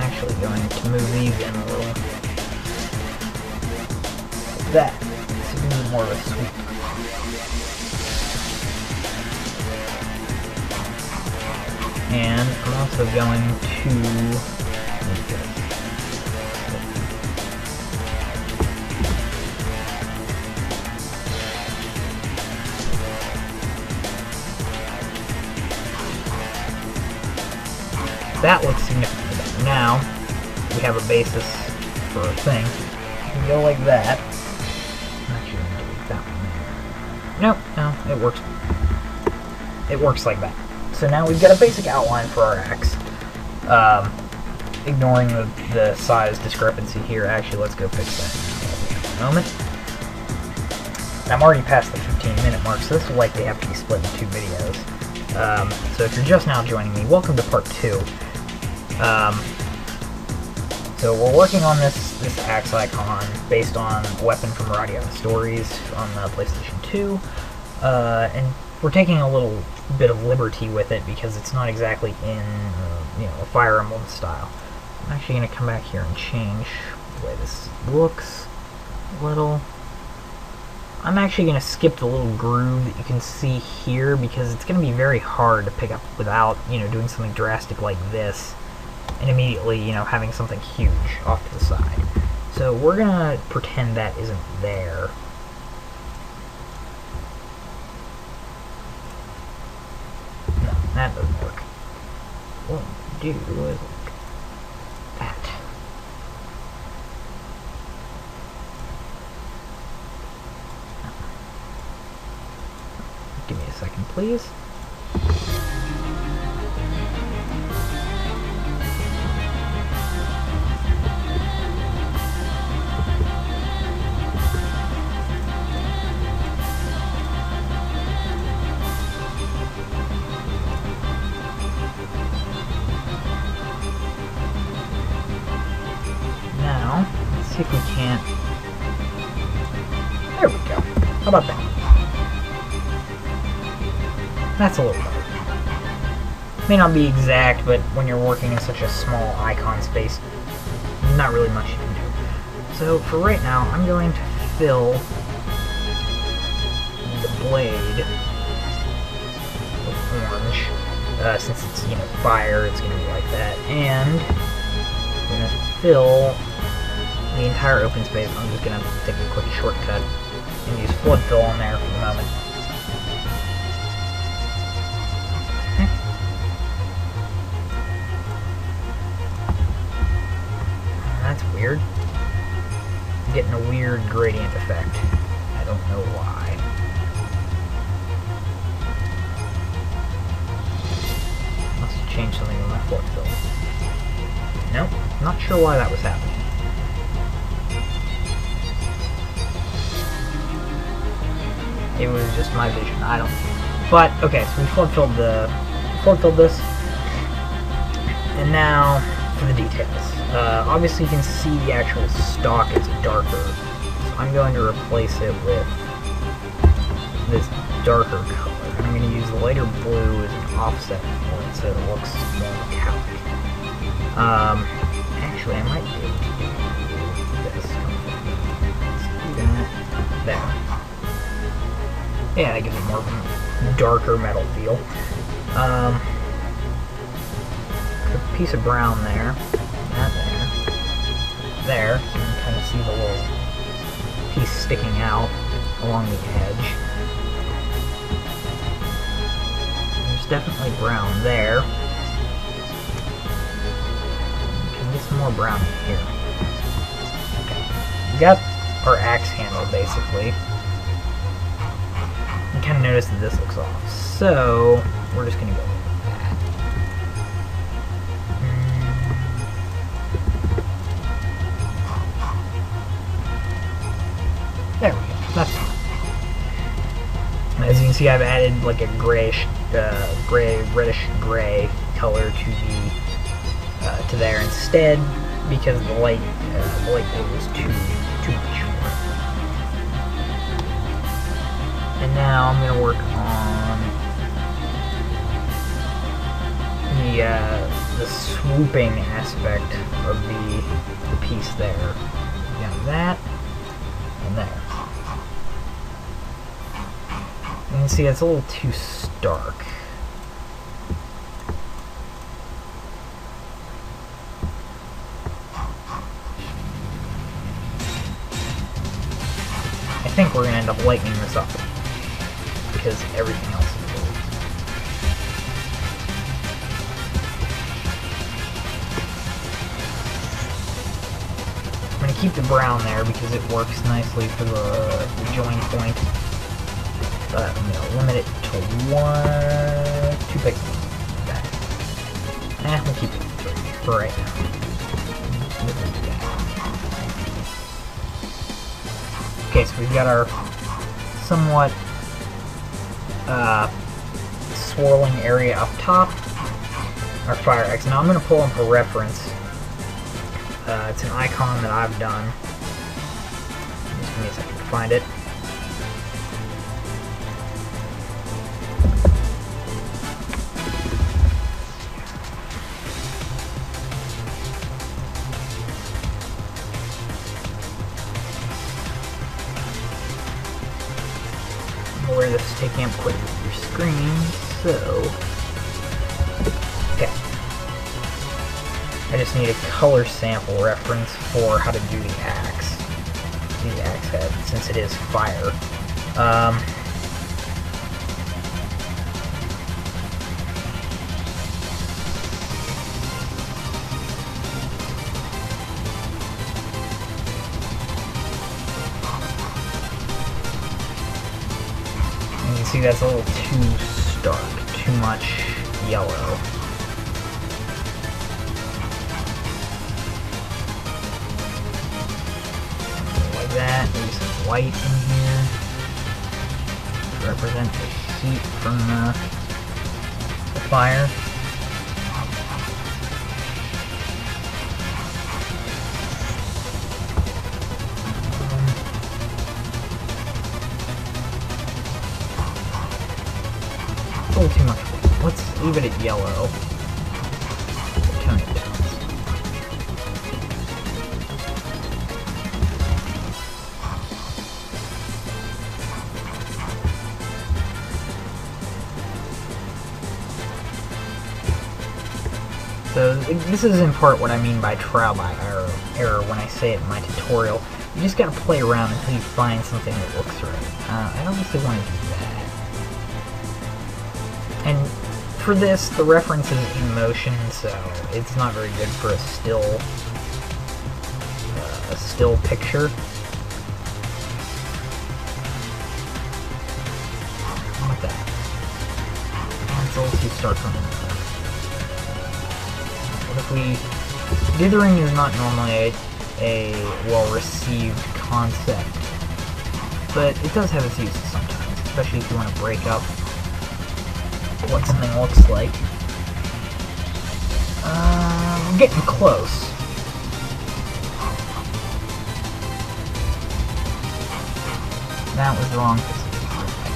actually going to move these in a little. Like that. So give me more of a sweep. And I'm also going to make this. That looks significantly better. Now, we have a basis for a thing. You can go like that. I'm actually going to leave that one there. No, it works. It works like that. So now we've got a basic outline for our axe. Ignoring the size discrepancy here. Actually, let's go fix that in a moment. I'm already past the 15-minute mark, so this will likely have to be split into 2 videos. So if you're just now joining me, welcome to part 2. So we're working on this axe icon based on a weapon from Radiata Stories on the PlayStation 2, and we're taking a little bit of liberty with it because it's not exactly in a Fire Emblem style. I'm actually going to come back here and change the way this looks a little. I'm actually going to skip the little groove that you can see here because it's going to be very hard to pick up without, doing something drastic like this and immediately, having something huge off to the side. So we're going to pretend that isn't there. No, that doesn't work. What do is like that. Give me a second, please. Now, let's see if we can't... There we go. How about that? That's a little better. May not be exact, but when you're working in such a small icon space, not really much you can do. So for right now, I'm going to fill the blade with orange. Since it's, fire, it's going to be like that. And I'm going to fill the entire open space. I'm just going to take a quick shortcut and use flood fill on there for the moment. That's weird. I'm getting a weird gradient effect. I don't know why. Must have changed something with my flood fill. Nope, not sure why that was happening. It was just my vision. I don't. But okay, so we flood filled this, and now for the details. Obviously, you can see the actual stock is darker, so I'm going to replace it with this darker color. I'm going to use the lighter blue as an offset for it, so it looks more metallic. Actually, I might be able to do this. Let's do that. There. Yeah, that gives it more of a darker metal feel. Put a piece of brown there. That there. So you can kind of see the little piece sticking out along the edge. There's definitely brown there. You can get some more brown in here. Okay. We got our axe handle basically. You kind of notice that this looks off, so we're just going to go with that. There we go. That's fine. As you can see, I've added like a grayish, reddish gray color to the to there instead because the light blue was too much for it. And now I'm going to work on the the swooping aspect of the piece there. You got that, and there. You can see it's a little too stark. I think we're going to end up lightening this up, because everything else is gold. I'm going to keep the brown there because it works nicely for the join point. But I'm going to limit it to 2 pixels. We'll keep it 3 for right now. Okay, so we've got our somewhat swirling area up top, our fire X. Now I'm going to pull up a reference. It's an icon that I've done. Just give me a second to find it. Where this is taking up quite a bit of your screen, so okay. I just need a color sample reference for how to do the axe head, since it is fire. See, that's a little too stark, too much yellow. Like that, maybe some white in here to represent the heat from the fire. A little too much. Let's leave it at yellow. Tone it down. So this is in part what I mean by trial by error when I say it in my tutorial. You just gotta play around until you find something that looks right. I obviously want to do that. And for this, the reference is in motion, so it's not very good for a still picture. Like that. That's a little too stark from the What if we... Dithering is not normally a well-received concept, but it does have its uses sometimes, especially if you want to break up what something looks like. We're getting close. That was the wrong position, I think.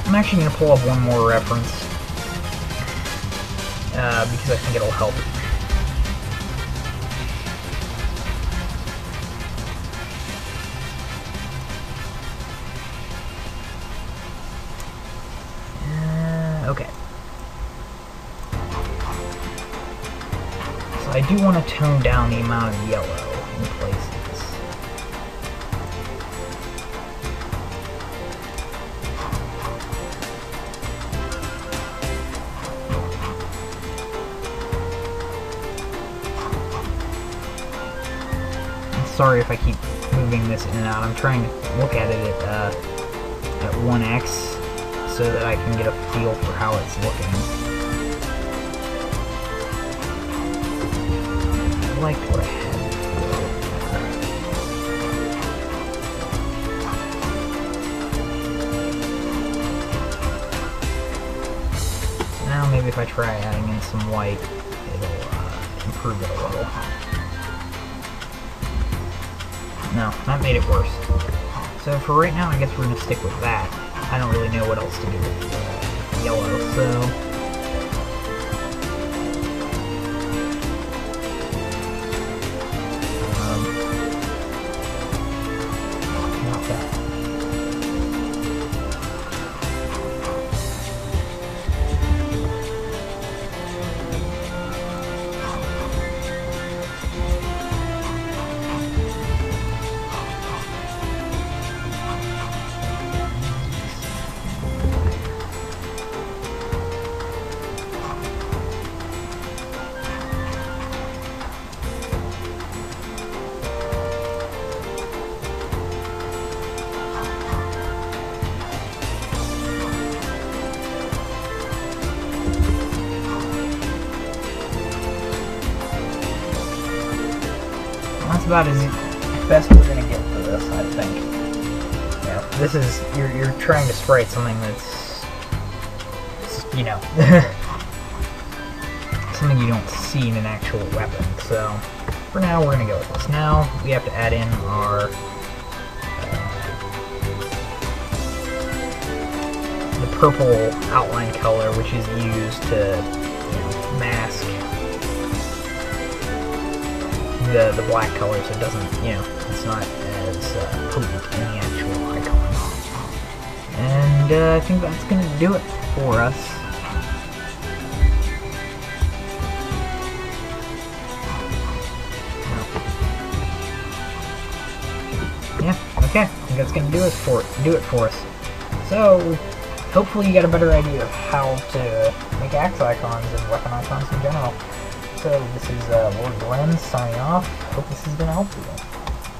I'm actually going to pull up one more reference because I think it'll help. Okay. So I do want to tone down the amount of yellow in places. I'm sorry if I keep moving this in and out. I'm trying to look at it at 1x. So that I can get a feel for how it's looking. I liked what I had before. Now maybe if I try adding in some white, it'll improve it a little. No, that made it worse. So for right now, I guess we're going to stick with that. I don't really know what else to do with yellow, so... not that. That's about as best we're gonna get for this, I think. Yeah, this is you're trying to sprite something that's, you know, something you don't see in an actual weapon. So for now, we're gonna go with this. Now we have to add in our the purple outline color, which is used to, you know, mask the black color, so it doesn't, you know, it's not as potent in the actual icon. And I think that's going to do it for us. Yeah, okay, I think that's going to do it for us. So, hopefully you got a better idea of how to make axe icons and weapon icons in general. So this is Lord Glenn signing off. Hope this has been helpful.